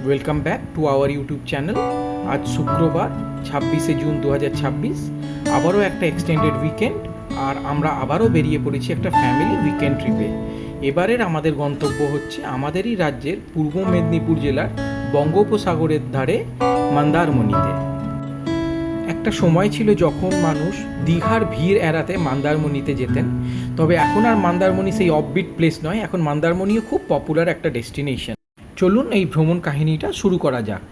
Welcome back to our YouTube channel. আজ শুক্রবার 26শে June 2026, আবারও একটা এক্সটেন্ডেড উইকেন্ড, আর আমরা আবারও বেরিয়ে পড়েছি একটা ফ্যামিলি উইকেন্ড ট্রিপে। এবারের আমাদের গন্তব্য হচ্ছে আমাদেরই রাজ্যের পূর্ব মেদিনীপুর জেলার বঙ্গোপসাগরের ধারে মন্দারমণিতে। একটা সময় ছিল যখন মানুষ দীঘার ভিড় এড়াতে মন্দারমণিতে যেতেন, তবে এখন আর মন্দারমণি সেই অফবিট প্লেস নয়, এখন মন্দারমণিও খুব পপুলার একটা ডেস্টিনেশন। চলুন এই ভ্রমণ কাহিনীটা শুরু করা যাক।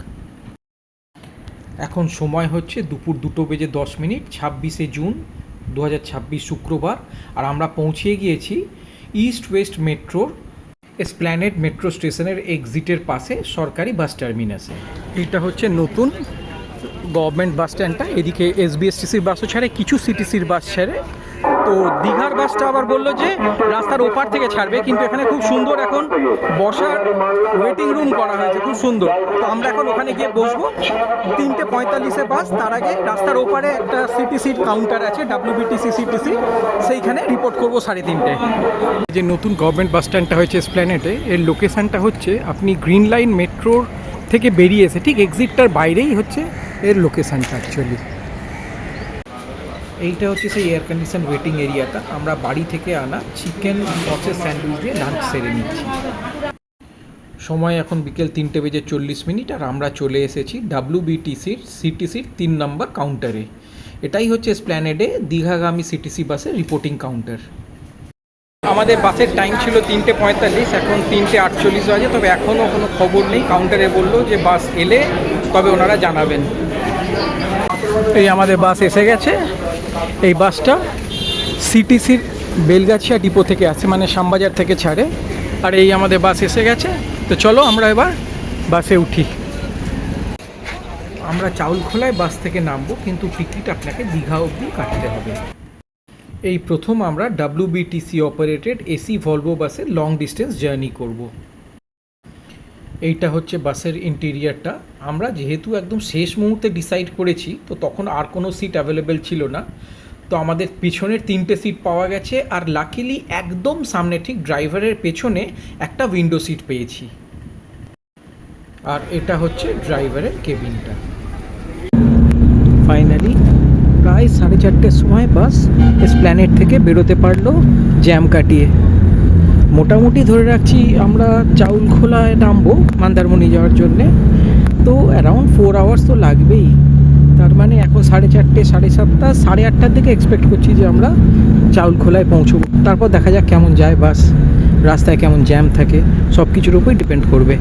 এখন সময় হচ্ছে দুপুর 2:10, 26শে জুন 2026 শুক্রবার, আর আমরা পৌঁছে গিয়েছি ইস্ট ওয়েস্ট মেট্রোর এসপ্ল্যানেড মেট্রো স্টেশনের এক্সিটের পাশে সরকারি বাস টার্মিনাসে। এটা হচ্ছে নতুন গভর্নমেন্ট বাস স্ট্যান্ডটা। এদিকে এসবিএসটিসির বাসও ছাড়ে, কিছু সিটিসির বাস ছাড়ে। তো দীঘার বাসটা আবার বললো যে রাস্তার ওপার থেকে ছাড়বে, কিন্তু এখানে খুব সুন্দর এখন বসার ওয়েটিং রুম করা হয়েছে, খুব সুন্দর। তো আমরা এখন ওখানে গিয়ে বসবো। 3:45-এ বাস, তার আগে রাস্তার ওপারে একটা সিটিসির কাউন্টার আছে, WBTC সিটিসি, সেইখানে রিপোর্ট করবো 3:30-এ। যে নতুন গভর্নমেন্ট বাস স্ট্যান্ডটা হয়েছে এসপ্ল্যানেডে, এর লোকেশানটা হচ্ছে আপনি গ্রিন লাইন মেট্রোর থেকে বেরিয়ে এসে ঠিক এক্সিটটার বাইরেই হচ্ছে এর লোকেশানটা অ্যাকচুয়ালি। এইটা হচ্ছে সেই এয়ার কন্ডিশন ওয়েটিং এরিয়াটা। আমরা বাড়ি থেকে আনা চিকেন সসের স্যান্ডউইচ দিয়ে লাঞ্চ সেরে নিচ্ছি। সময় এখন বিকেল 3:40, আর আমরা চলে এসেছি WBTCর সিটিসির 3 নম্বর কাউন্টারে। এটাই হচ্ছে এসপ্ল্যানেডে দীঘাগামী সিটিসি বাসের রিপোর্টিং কাউন্টার। আমাদের বাসের টাইম ছিল 3:45, এখন 3:48 বাজে, তবে এখনও কোনো খবর নেই। কাউন্টারে বললো যে বাস এলে তবে ওনারা জানাবেন। এই আমাদের বাস এসে গেছে। এই বাসটা সিটিসির বেলগাছিয়া ডিপো থেকে আসে, মানে শ্যামবাজার থেকে ছাড়ে। আর এই আমাদের বাস এসে গেছে। তো চলো আমরা এবার বাসে উঠি। আমরা চাউলখোলায় বাস থেকে নামবো, কিন্তু টিকিট আপনাকে দীঘা অবধি কাটতে হবে। এই প্রথম আমরা WBTC অপারেটেড এসি ভলভো বাসে লং ডিস্টেন্স জার্নি করব। এইটা হচ্ছে বাসের ইন্টেরিয়ারটা। আমরা যেহেতু একদম শেষ মুহূর্তে ডিসাইড করেছি, তো তখন আর কোনো সিট অ্যাভেলেবেল ছিল না। তো আমাদের পিছনের 3টে সিট পাওয়া গেছে, আর লাকিলি একদম সামনে ঠিক ড্রাইভারের পেছনে একটা উইন্ডো সিট পেয়েছি। আর এটা হচ্ছে ড্রাইভারের কেবিনটা। ফাইনালি প্রায় 4:30-র সময় বাস এসপ্ল্যানেড থেকে বেরোতে পারলো জ্যাম কাটিয়ে। মোটামুটি ধরে রাখছি আমরা চাউলখোলায় নামবো মন্দারমণি যাওয়ার জন্যে, তো অ্যারাউন্ড 4 আওয়ার্স তো লাগবেই। তার মানে এখন 4:30, 7:30, 8:30 দিকে এক্সপেক্ট করছি যে আমরা চাউলখোলায় পৌঁছবো। তারপর দেখা যাক কেমন যায় বাস, রাস্তায় কেমন জ্যাম থাকে, সব কিছুর উপরই ডিপেন্ড করবে।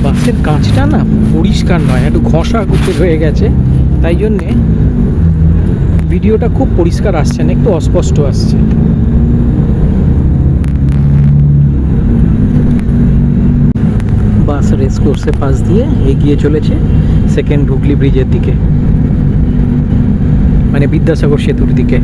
বাসের কাঁচটা না পরিষ্কার নয়, একটু ঘষা গুচের হয়ে গেছে, তাই জন্যে ভিডিওটা খুব পরিষ্কার আসছে না, একটু অস্পষ্ট আসছে। বাস রেস কোর্সের পাশ দিয়ে এগিয়ে চলেছে সেকেন্ড হুগলি ব্রিজের দিকে, মানে বিদ্যাসাগর সেতুর দিকে।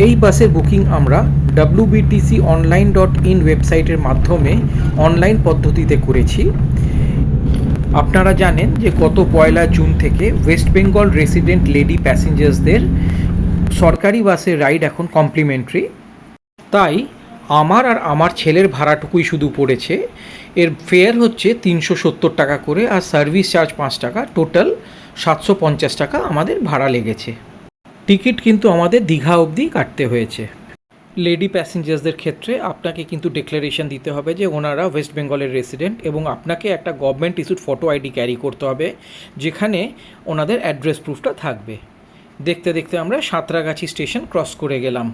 এই বাসের বুকিং আমরা wbtconline.in ওয়েবসাইটের মাধ্যমে অনলাইন পদ্ধতিতে করেছি। আপনারা জানেন যে গত 1 জুন থেকে ওয়েস্ট বেঙ্গল রেসিডেন্ট লেডি প্যাসেঞ্জার্সদের সরকারি বাসের রাইড এখন কমপ্লিমেন্টারি। তাই আমার আর আমার ছেলের ভাড়াটুকুই শুধু পড়েছে। এর ফেয়ার হচ্ছে 370 টাকা করে, আর সার্ভিস চার্জ 5 টাকা, টোটাল 750 টাকা আমাদের ভাড়া লেগেছে। টিকিট কিন্তু আমাদের দীঘা অবধি কাটতে হয়েছে। লেডি প্যাসেঞ্জার্সদের ক্ষেত্রে আপনাকে কিন্তু ডিক্লারেশন দিতে হবে যে ওনারা ওয়েস্ট বেঙ্গলের রেসিডেন্ট, এবং আপনাকে একটা government issued photo ID carry করতে হবে, যেখানে ওনাদের অ্যাড্রেস প্রুফটা থাকবে। দেখতে দেখতে আমরা সাঁতরাগাছি স্টেশন ক্রস করে গেলাম।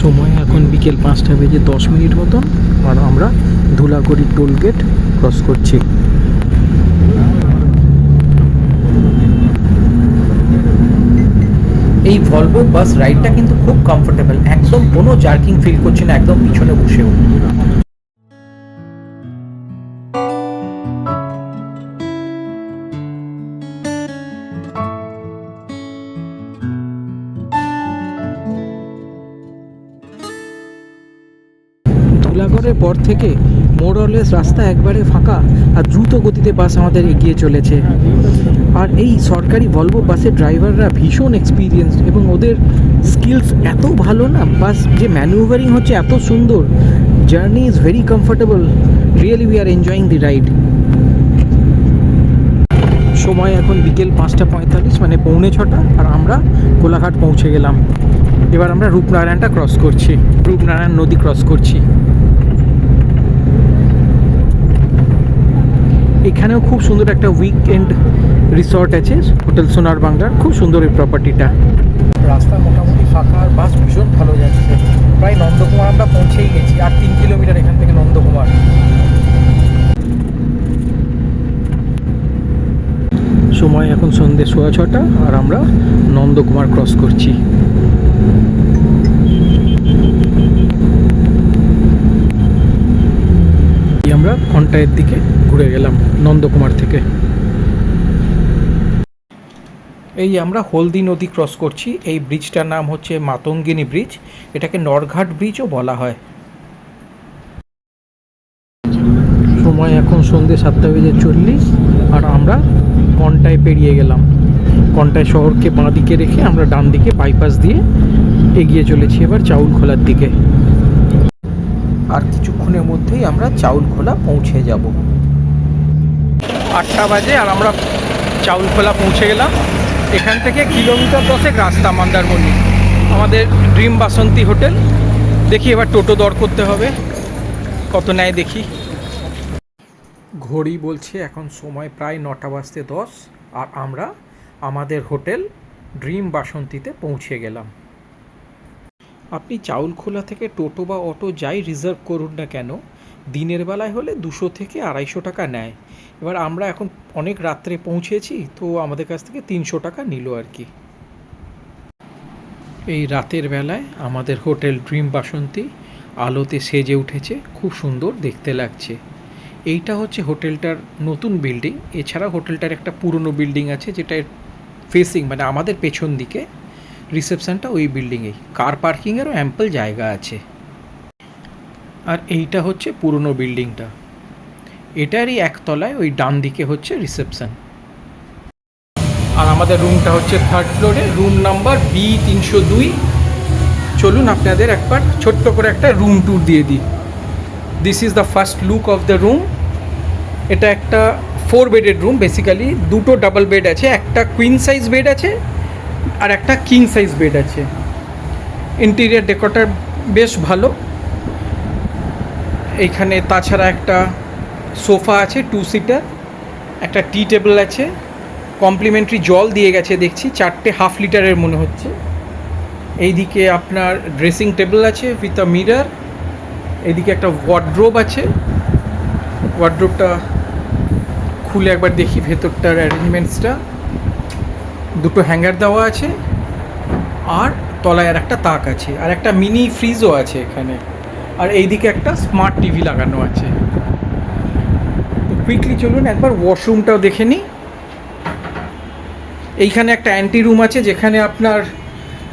সময় এখন বিকেল 5:10 মতন, আর আমরা ধুলাগড়ি টোল গেট ক্রস করছি। এই ভলভো বাস রাইডটা কিন্তু খুব কমফোর্টেবল, একদম কোনো জার্কিং ফিল করছে না, একদম পিছনে বসেও। আওয়ারের পর থেকে মোরলেস রাস্তা একবারে ফাঁকা আর দ্রুত গতিতে বাস আমাদের এগিয়ে চলেছে। আর এই সরকারি ভলভো বাসের ড্রাইভাররা ভীষণ এক্সপিরিয়েন্সড এবং ওদের স্কিলস এত ভালো না, বাস যে ম্যানুভারিং হচ্ছে এত সুন্দর, journey is very comfortable, really we are enjoying the ride. সময় এখন বিকেল 5:45, মানে 5:45, আর আমরা কোলাঘাট পৌঁছে গেলাম। এবার আমরা রূপনারায়ণটা ক্রস করছি, রূপনারায়ণ নদী ক্রস করছি। এখানেও খুব সুন্দর একটা উইকএন্ড রিসর্ট আছে, হোটেল সোনার বাংলার, খুব সুন্দর এই প্রপার্টিটা। রাস্তা মোটামুটি ফাঁকা আর বাস ভীষণ ভালো যাচ্ছে। প্রায় নন্দকুমার আমরা পৌঁছেই গেছি, আর 3 কিলোমিটার এখান থেকে নন্দকুমার। সময় এখন সন্ধ্যে 6:15 আর আমরা নন্দকুমার ক্রস করছি। আমরা ঘন্টায়ের দিকে ঘুরে গেলাম নন্দকুমার থেকে। এই আমরা হলদি নদী ক্রস করছি। এই ব্রিজটার নাম হচ্ছে মাতঙ্গিনী ব্রিজ, এটাকে নরঘাট ব্রিজও বলা হয়। সময় এখন সন্ধ্যে 7:40 আর আমরা কন্টায় পেরিয়ে গেলাম। কন্টায় শহরকে বাঁ দিকে রেখে আমরা ডান দিকে বাইপাস দিয়ে এগিয়ে চলেছি এবার চাউলখোলার দিকে। আর কিছুক্ষণের মধ্যেই আমরা চাউলখোলা পৌঁছে যাব। 8টা বাজে আর আমরা চাউলখোলা পৌঁছে গেলাম। এখান থেকে কিলোমিটার 10 রাস্তা মন্দারমণি, আমাদের ড্রিম বাসন্তী হোটেল। দেখি এবার টোটো দর করতে হবে, কত নেয় দেখি। ঘড়ি বলছে এখন সময় প্রায় 9:10 আর আমরা আমাদের হোটেল ড্রিম বাসন্তীতে পৌঁছে গেলাম। আপনি চাউলখোলা থেকে টোটো বা অটো যাই রিজার্ভ করুন না কেন, দিনের বেলায় হলে 200 থেকে 250 টাকা নেয়। এবার আমরা এখন অনেক রাত্রে পৌঁছেছি, তো আমাদের কাছ থেকে 300 টাকা নিল আর কি। এই রাতের বেলায় আমাদের হোটেল ড্রিম বাসন্তী আলোতে সেজে উঠেছে, খুব সুন্দর দেখতে লাগছে। এইটা হচ্ছে হোটেলটার নতুন বিল্ডিং। এছাড়া হোটেলটার একটা পুরনো বিল্ডিং আছে, যেটা ফেসিং মানে আমাদের পেছন দিকে রিসেপশনটা ওই বিল্ডিংয়েই, কার পার্কিংয়েরও অ্যাম্পল জায়গা আছে। আর এইটা হচ্ছে পুরনো বিল্ডিংটা, এটারই একতলায় ওই ডান দিকে হচ্ছে রিসেপশন। আর আমাদের রুমটা হচ্ছে 3rd ফ্লোরে, রুম নাম্বার B302। চলুন আপনাদের একবার ছোট্ট করে একটা রুম ট্যুর দিয়ে দিই। This is the first look of the room. এটা একটা 4 বেডের রুম বেসিক্যালি। 2টো ডাবল বেড আছে, একটা কুইন সাইজ বেড আছে আর একটা কিং সাইজ বেড আছে। ইন্টেরিয়ার ডেকোরটা বেশ ভালো। এইখানে তাছাড়া একটা সোফা আছে 2 সিটার, একটা টি টেবিল আছে, কমপ্লিমেন্টারি জল দিয়ে গেছে দেখছি, 4টে হাফ লিটারের মনে হচ্ছে। এইদিকে আপনার ড্রেসিং টেবিল আছে উইথ আ মিরর। এইদিকে একটা ওয়ার্ড্রোব আছে, ওয়ার্ড্রোবটা খুলে একবার দেখি ভেতরটার অ্যারেঞ্জমেন্টসটা। 2টো হ্যাঙ্গার দেওয়া আছে আর তলায় আর একটা তাক আছে, আর একটা মিনি ফ্রিজও আছে এখানে। আর এইদিকে একটা স্মার্ট টিভি লাগানো আছে। কুইকলি চলুন একবার ওয়াশরুমটাও দেখে নিই। এইখানে একটা অ্যান্টি রুম আছে যেখানে আপনার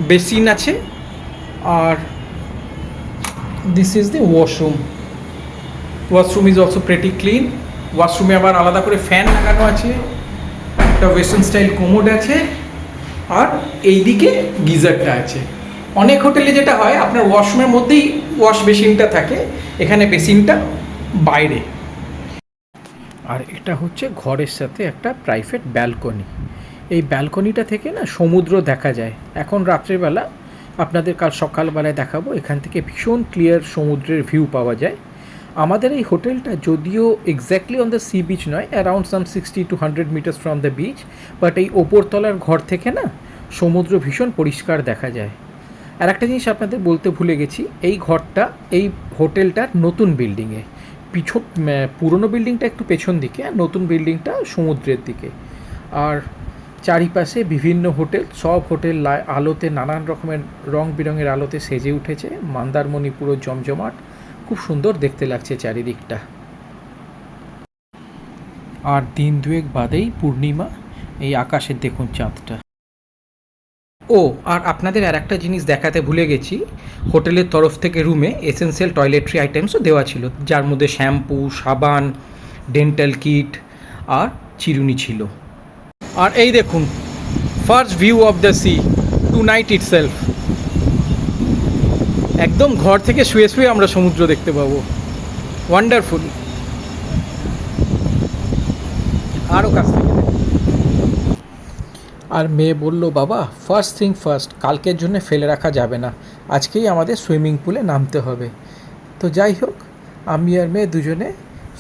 বেসিন আছে, আর this is the washroom. Washroom is also pretty clean. ওয়াশরুমে আবার আলাদা করে ফ্যান লাগানো আছে, একটা ওয়েস্টার্ন স্টাইল কোমোড আছে, আর এইদিকে গিজারটা আছে। অনেক হোটেলে যেটা হয় আপনার ওয়াশরুমের মধ্যেই ওয়াশ বেসিনটা থাকে, এখানে বেসিনটা বাইরে। আর এটা হচ্ছে ঘরের সাথে একটা প্রাইভেট ব্যালকনি। এই ব্যালকনিটা থেকে না সমুদ্র দেখা যায়। এখন রাত্রেবেলা আপনাদের কাল সকালবেলায় দেখাবো, এখান থেকে ভীষণ ক্লিয়ার সমুদ্রের ভিউ পাওয়া যায়। আমাদের এই হোটেলটা যদিও exactly on the sea beach নয়, around some 60 to 100 metres from the beach, but এই ওপরতলার ঘর থেকে না সমুদ্র ভীষণ পরিষ্কার দেখা যায়। আর একটা জিনিস আপনাদের বলতে ভুলে গেছি, এই ঘরটা এই হোটেলটার নতুন বিল্ডিংয়ে। পুরনো বিল্ডিংটা একটু পেছন দিকে, আর নতুন বিল্ডিংটা সমুদ্রের দিকে। আর চারিপাশে বিভিন্ন হোটেল, সব হোটেল আলোতে নানান রকমের রং বেরঙের আলোতে সেজে উঠেছে। মন্দারমণি পুরো জমজমাট, খুব সুন্দর দেখতে লাগছে চারিদিকটা। আর দিন দুয়েক বাদেই পূর্ণিমা, এই আকাশের দেখুন চাঁদটা। ও আর আপনাদের আর একটা জিনিস দেখাতে ভুলে গেছি, হোটেলের তরফ থেকে রুমে এসেনশিয়াল টয়লেট্রি আইটেমসও দেওয়া ছিল, যার মধ্যে শ্যাম্পু, সাবান, ডেন্টাল কিট আর চিরুনি ছিল। আর এই দেখুন, first view of the sea tonight itself. একদম ঘর থেকে শুয়ে শুয়ে আমরা সমুদ্র দেখতে পাবো। ওয়ান্ডারফুল। আরও কাছ থেকে। আর মেয়ে বলল, বাবা ফার্স্ট থিং ফার্স্ট, কালকের জন্য ফেলে রাখা যাবে না, আজকেই আমাদের সুইমিং পুলে নামতে হবে। তো যাই হোক, আমি আর মেয়ে দুজনে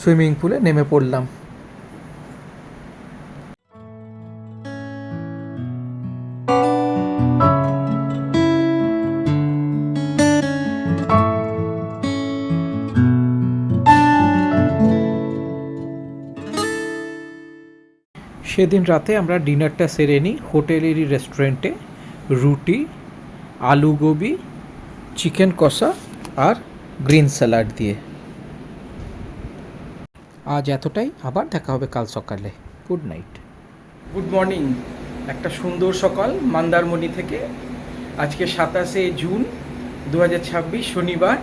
সুইমিং পুলে নেমে পড়লাম। সেদিন রাতে আমরা ডিনারটা সেরে নিই হোটেলেরই রেস্টুরেন্টে, রুটি, আলু গোবি, চিকেন কষা আর গ্রিন স্যালাড দিয়ে। আজ এতটাই, আবার দেখা হবে কাল সকালে। Good night. Good morning. একটা সুন্দর সকাল মন্দারমণি থেকে। আজকে 27শে জুন 2026, শনিবার।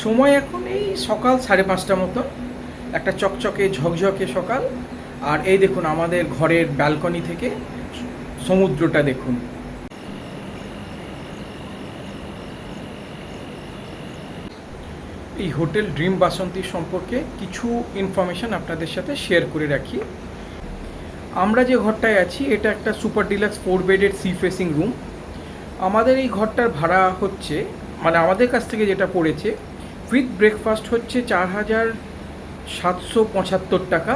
সময় এখন এই সকাল 5:30 মতো। একটা চকচকে ঝকঝকে সকাল। আর এই দেখুন আমাদের ঘরের ব্যালকনি থেকে সমুদ্রটা দেখুন। এই হোটেল ড্রিম বাসন্তী সম্পর্কে কিছু ইনফরমেশন আপনাদের সাথে শেয়ার করে রাখি। আমরা যে ঘরটায় আছি এটা একটা সুপার ডিলাক্স 4 বেডের সি ফেসিং রুম। আমাদের এই ঘরটার ভাড়া হচ্ছে, মানে আমাদের কাছ থেকে যেটা পড়েছে, উইথ ব্রেকফাস্ট হচ্ছে 4,775 টাকা,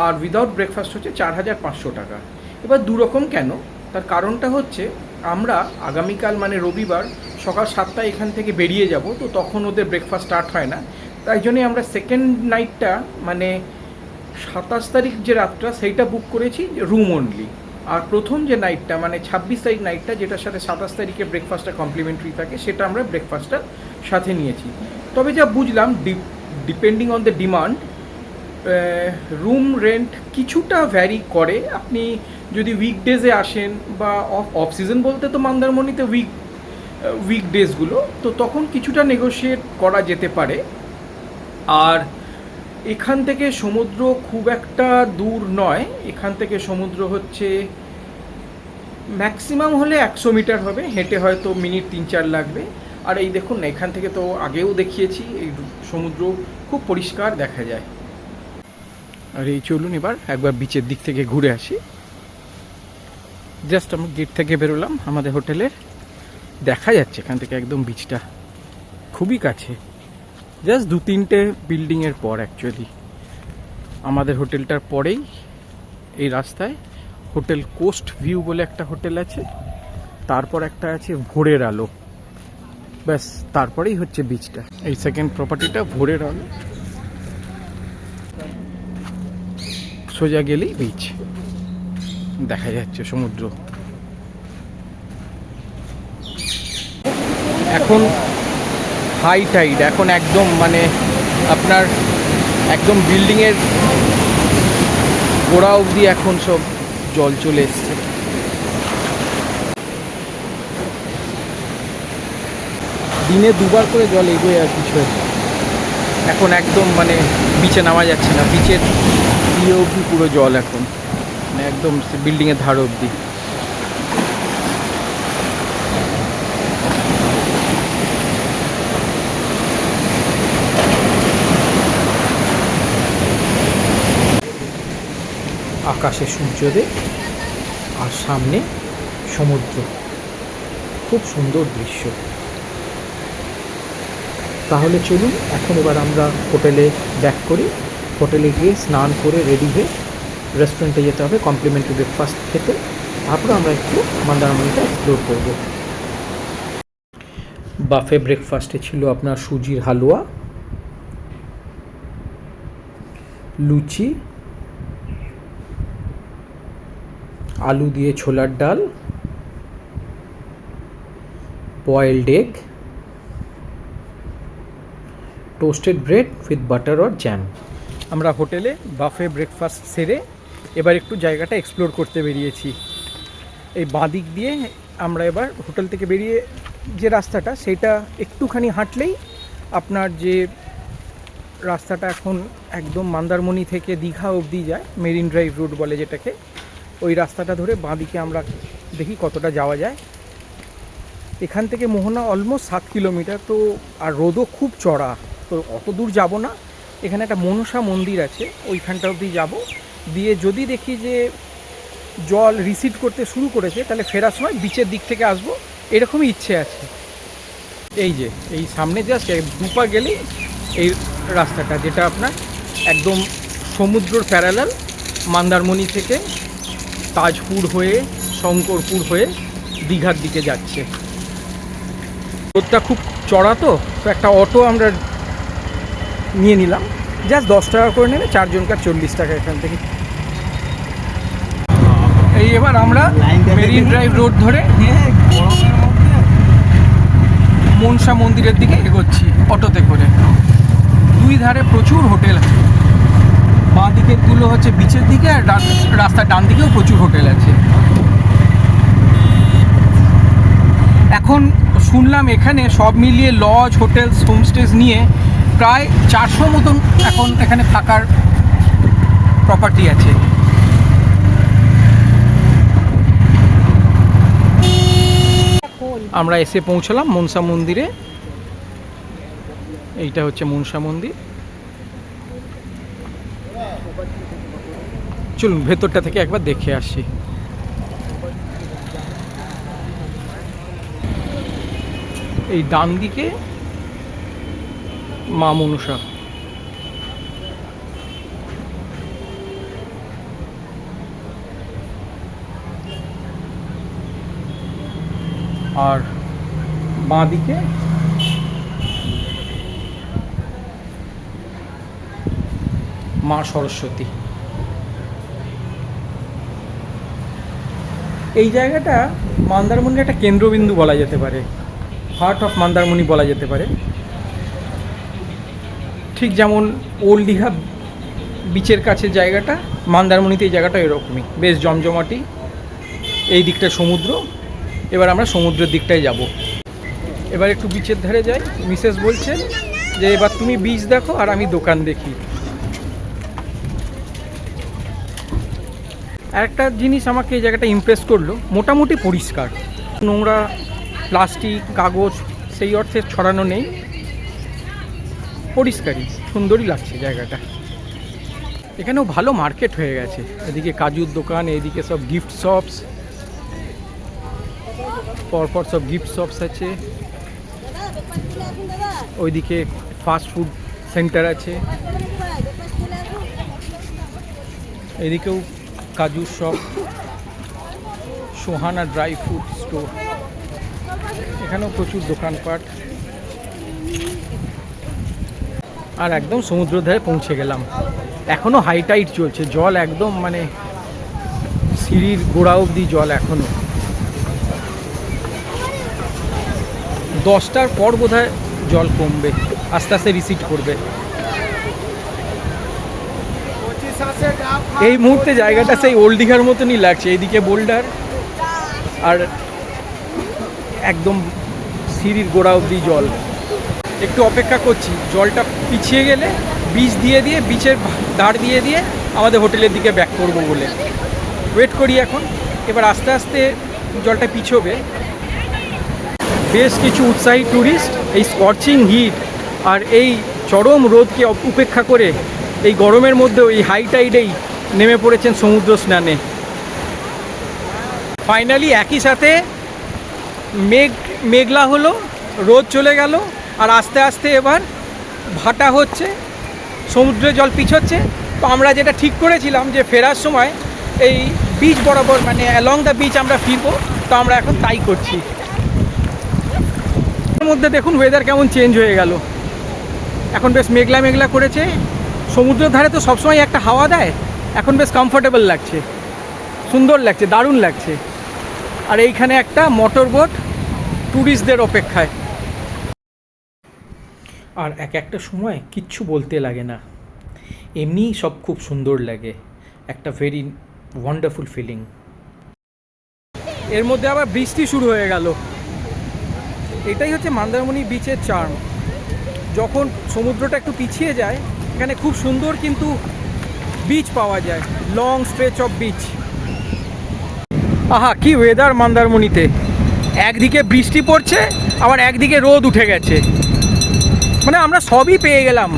আর উইদাউট ব্রেকফাস্ট হচ্ছে 4,500 টাকা। এবার দুরকম কেন, তার কারণটা হচ্ছে আমরা আগামীকাল মানে রবিবার সকাল 7টায় এখান থেকে বেরিয়ে যাব, তো তখন ওদের ব্রেকফাস্ট স্টার্ট হয় না। তাই জন্যই আমরা সেকেন্ড নাইটটা মানে 27 তারিখ যে রাতটা সেইটা বুক করেছি রুম অনলি। আর প্রথম যে নাইটটা মানে 26 তারিখ নাইটটা, যেটার সাথে 27 তারিখে ব্রেকফাস্টটা কমপ্লিমেন্টারি থাকে, সেটা আমরা ব্রেকফাস্টটা সাথে নিয়েছি। তবে যা বুঝলাম, depending on the demand, room rent কিছুটা ভ্যারি করে। আপনি যদি উইকডেজে আসেন বা অফ সিজন বলতে তো মন্দারমণিতে উইকডেজগুলো, তো তখন কিছুটা নেগোশিয়েট করা যেতে পারে। আর এখান থেকে সমুদ্র খুব একটা দূর নয়। এখান থেকে সমুদ্র হচ্ছে ম্যাক্সিমাম হলে 100 মিটার হবে, হেঁটে হয়তো মিনিট 3-4 লাগবে। আর এই দেখুন না, এখান থেকে তো আগেও দেখিয়েছি, এই সমুদ্র খুব পরিষ্কার দেখা যায়। আর এই চলুন এবার একবার বিচের দিক থেকে ঘুরে আসি। জাস্ট আমি গেট থেকে বেরোলাম আমাদের হোটেলের, দেখা যাচ্ছে এখান থেকে একদম বিচটা খুবই কাছে, জাস্ট 2-3টে বিল্ডিংয়ের পর। অ্যাকচুয়ালি আমাদের হোটেলটার পরেই এই রাস্তায় হোটেল কোস্ট ভিউ বলে একটা হোটেল আছে, তারপর একটা আছে ভোরের আলো, ব্যাস তারপরেই হচ্ছে বিচটা। এই সেকেন্ড প্রপার্টিটা ভোরের আলো, সোজা গেলেই বিচ, দেখা যাচ্ছে সমুদ্র। এখন হাই টাইড, এখন একদম মানে আপনার একদম বিল্ডিংয়ের গোড়া অবধি এখন সব জল চলে এসছে। দিনে 2বার করে জল এগোয় আর কিছু। এখন একদম মানে বিচে নামা যাচ্ছে না, বিচের দিয়ে অবধি পুরো জল এখন, মানে একদম বিল্ডিংয়ের ধার অবধি। আকাশে সূর্যোদয় আর সামনে সমুদ্র, খুব সুন্দর দৃশ্য। তাহলে চলুন এখন এবার আমরা হোটেলে ব্যাক করি। হোটেলে গিয়ে স্নান করে রেডি হয়ে রেস্টুরেন্টে যেতে হবে কমপ্লিমেন্টারি ব্রেকফাস্ট খেতে, তারপর আমরা একটু মন্দারমণিটা এক্সপ্লোর করব। বাফে ব্রেকফাস্টে ছিল আপনার সুজির হালুয়া, লুচি, আলু দিয়ে ছোলার ডাল, boiled egg, toasted bread with butter or jam. আমরা হোটেলে বাফে ব্রেকফাস্ট সেরে এবার একটু জায়গাটা এক্সপ্লোর করতে বেরিয়েছি। এই বাঁ দিক দিয়ে আমরা এবার হোটেল থেকে বেরিয়ে যে রাস্তাটা সেটা একটুখানি হাঁটলেই আপনার যে রাস্তাটা এখন একদম মন্দারমণি থেকে দীঘা অবধি যায়, মেরিন ড্রাইভ রোড বলে যেটাকে, ওই রাস্তাটা ধরে বাঁদিকে আমরা দেখি কতটা যাওয়া যায়। এখান থেকে মোহনা অলমোস্ট 7 কিলোমিটার, তো আর রোদও খুব চড়া, তো অত দূর যাব না। এখানে একটা মনসা মন্দির আছে, ওইখানটা অবধি যাব, দিয়ে যদি দেখি যে জল রিসিড করতে শুরু করেছে তাহলে ফেরার সময় বিচের দিক থেকে আসবো, এরকমই ইচ্ছে আছে। এই যে এই সামনে জাস্ট 2 পা গেলেই এই রাস্তাটা, যেটা আপনার একদম সমুদ্রর প্যারালাল, মন্দারমণি থেকে তাজপুর হয়ে শঙ্করপুর হয়ে দীঘার দিকে যাচ্ছে। রোদটা খুব চড়া, তো একটা অটো আমরা নিয়ে নিলাম, জাস্ট 10 টাকা করে নেবে, 4 জনকার 40 টাকা এখান থেকে। এই এবার আমরা মেরিন ড্রাইভ রোড ধরে মনসা মন্দিরের দিকে এগোচ্ছি অটোতে করে। দুই ধারে প্রচুর হোটেল আছে, বাঁ দিকের গুলো হচ্ছে বিচের দিকে, আর রাস্তার ডান দিকেও প্রচুর হোটেল আছে। এখন শুনলাম এখানে সব মিলিয়ে লজ, হোটেলস, হোমস্টেজ নিয়ে প্রায় 400 মতন এখন এখানে থাকার প্রপার্টি আছে। আমরা এসে পৌঁছলাম মনসা মন্দিরে। এইটা হচ্ছে মনসা মন্দির। চলুন ভেতরটা থেকে একবার দেখে আসি। এই ডান দিকে মা মনসা, আর বাঁ দিকে মা সরস্বতী। এই জায়গাটা মন্দারমণির একটা কেন্দ্রবিন্দু বলা যেতে পারে, হার্ট অফ মন্দারমণি বলা যেতে পারে। ঠিক যেমন ওল্ড দীঘা বিচের কাছে জায়গাটা, মন্দারমণিতে এই জায়গাটা এরকমই, বেশ জমজমাটি। এই দিকটা সমুদ্র, এবার আমরা সমুদ্রের দিকটায় যাব। এবার একটু বিচের ধারে যাই। মিসেস বলছেন যে এবার তুমি বিচ দেখো আর আমি দোকান দেখি। আর একটা জিনিস আমাকে এই জায়গাটা ইমপ্রেস করলো, মোটামুটি পরিষ্কার, নোংরা প্লাস্টিক কাগজ সেই অর্থে ছড়ানো নেই, পরিষ্কারই, সুন্দরই লাগছে জায়গাটা। এখানেও ভালো মার্কেট হয়ে গেছে, এদিকে কাজুর দোকান, এদিকে সব গিফট শপস, পরপর সব গিফট শপস আছে, ওইদিকে ফাস্ট ফুড সেন্টার আছে, এদিকেও কাজুর shop, Sohana dry fruit store, এখানেও প্রচুর দোকানপাট। আর একদম সমুদ্র ধারে পৌঁছে গেলাম। এখনও হাই টাইড চলছে, জল একদম মানে সিঁড়ির গোড়া অবধি জল এখনও। 10টার পর বোধহয় জল কমবে, আস্তে আস্তে রিসিড করবে। এই মুহূর্তে জায়গাটা সেই ওল্ড দীঘার মতনই লাগছে, এইদিকে বোল্ডার আর একদম সিঁড়ির গোড়া অবধি জল। একটু অপেক্ষা করছি, জলটা পিছিয়ে গেলে বিচ দিয়ে বিচের ধার দিয়ে আমাদের হোটেলের দিকে ব্যাক করব বলে ওয়েট করি এখন। এবার আস্তে আস্তে জলটা পিছোবে। বেশ কিছু উৎসাহী ট্যুরিস্ট এই স্কর্চিং হিট আর এই চরম রোদকে উপেক্ষা করে এই গরমের মধ্যেও এই হাই টাইডেই নেমে পড়েছেন সমুদ্র স্নানে। ফাইনালি একই সাথে মেঘলা হলো, রোদ চলে গেল, আর আস্তে আস্তে এবার ভাটা হচ্ছে, সমুদ্রের জল পিছোচ্ছে। তো আমরা যেটা ঠিক করেছিলাম যে ফেরার সময় এই বিচ বরাবর মানে অ্যালং দ্য বিচ আমরা ফিরবো, তো আমরা এখন তাই করছি। এর মধ্যে দেখুন ওয়েদার কেমন চেঞ্জ হয়ে গেল, এখন বেশ মেঘলা মেঘলা করেছে। সমুদ্রের ধারে তো সবসময় একটা হাওয়া দেয়, এখন বেশ কমফোর্টেবল লাগছে, সুন্দর লাগছে, দারুণ লাগছে। আর এইখানে একটা মোটর বোট ট্যুরিস্টদের অপেক্ষায়। আর একটা সময় কিচ্ছু বলতে লাগে না, এমনিই সব খুব সুন্দর লাগে, একটা ভেরি ওয়ান্ডারফুল ফিলিং। এর মধ্যে আবার বৃষ্টি শুরু হয়ে গেল। এটাই হচ্ছে মন্দারমণি বিচের চার্ম। যখন সমুদ্রটা একটু পিছিয়ে যায়, এখানে খুব সুন্দর কিন্তু বিচ পাওয়া যায়, লং স্ট্রেচ অফ বিচ। আহা, কি ওয়েদার মন্দারমণিতে! একদিকে বৃষ্টি পড়ছে, আবার একদিকে রোদ উঠে গেছে। মানে আমরা সবই পেয়ে গেলাম,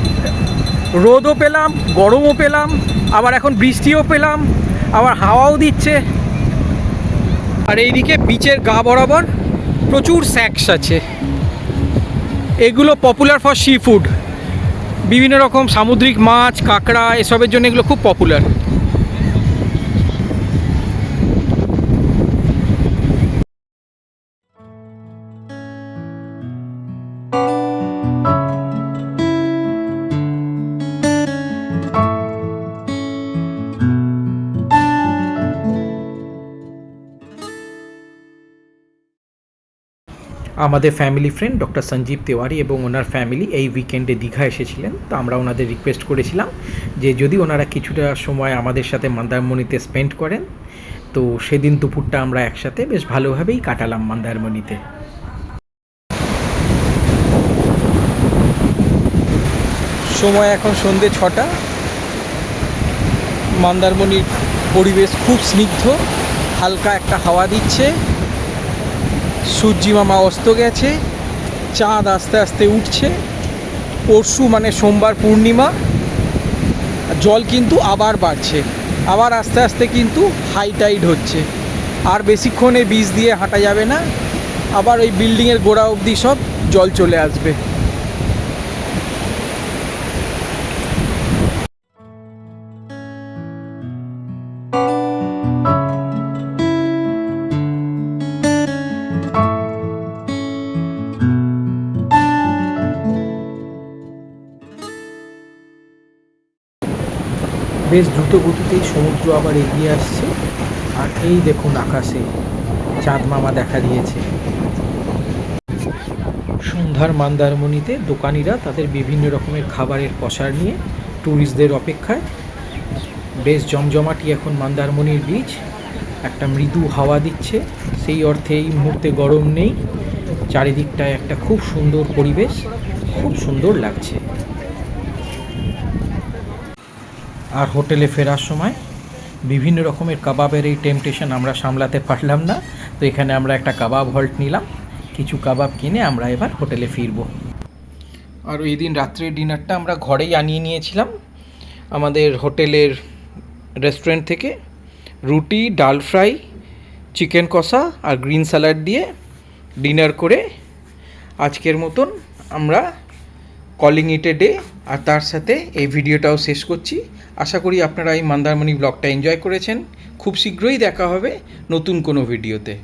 রোদও পেলাম, গরমও পেলাম, আবার এখন বৃষ্টিও পেলাম, আবার হাওয়াও দিচ্ছে। আর এইদিকে বিচের গা বরাবর প্রচুর স্যাক্স আছে। এগুলো পপুলার ফর সি ফুড, বিভিন্ন রকম সামুদ্রিক মাছ, কাঁকড়া, এসবের জন্য এগুলো খুব পপুলার। আমাদের family friend doctor Sanjeev Tewari এবং ওনার ফ্যামিলি এই উইকেন্ডে দীঘা এসেছিলেন। তো আমরা ওনাদের রিকোয়েস্ট করেছিলাম যে যদি ওনারা কিছুটা সময় আমাদের সাথে মন্দারমণিতে স্পেন্ড করেন। তো সেদিন দুপুরটা আমরা একসাথে বেশ ভালোভাবেই কাটালাম মন্দারমণিতে। সময় এখন সন্ধ্যে 6টা। মন্দারমণির পরিবেশ খুব স্নিগ্ধ, হালকা একটা হাওয়া দিচ্ছে, সূর্যি মামা অস্ত গেছে, চাঁদ আস্তে আস্তে উঠছে। পরশু মানে সোমবার পূর্ণিমা, জল কিন্তু আবার বাড়ছে, আবার আস্তে আস্তে কিন্তু হাই টাইড হচ্ছে। আর বেশিক্ষণে বীজ দিয়ে হাঁটা যাবে না, আবার ওই বিল্ডিংয়ের গোড়া অবধি সব জল চলে আসবে। বেশ দ্রুত গতিতেই সমুদ্র আবার এগিয়ে আসছে। আর এই দেখুন আকাশে চাঁদ মামা দেখা দিয়েছে। সন্ধ্যার মন্দারমণিতে দোকানিরা তাদের বিভিন্ন রকমের খাবারের পসরা নিয়ে ট্যুরিস্টদের অপেক্ষায়। বেশ জমজমাটি এখন মন্দারমণির বিচ, একটা মৃদু হাওয়া দিচ্ছে, সেই অর্থে এই মুহূর্তে গরম নেই। চারিদিকটায় একটা খুব সুন্দর পরিবেশ, খুব সুন্দর লাগছে। আর হোটেলে ফেরার সময় বিভিন্ন রকমের কাবাবের এই টেম্পটেশন আমরা সামলাতে পারলাম না। তো এখানে আমরা একটা কাবাব হল্ট নিলাম, কিছু কাবাব কিনে আমরা এবার হোটেলে ফিরব। আর ওই দিন রাত্রের ডিনারটা আমরা ঘরেই আনিয়ে নিয়েছিলাম আমাদের হোটেলের রেস্টুরেন্ট থেকে। রুটি, ডাল ফ্রাই, চিকেন কষা আর গ্রিন স্যালাড দিয়ে ডিনার করে আজকের মতন আমরা কলিং ইট এ ডে। আর তার সাথে এই ভিডিওটাও শেষ করছি। আশা করি আপনারা এই মন্দারমণি ব্লগটা এনজয় করেছেন। খুব শীঘ্রই দেখা হবে নতুন কোনো ভিডিওতে।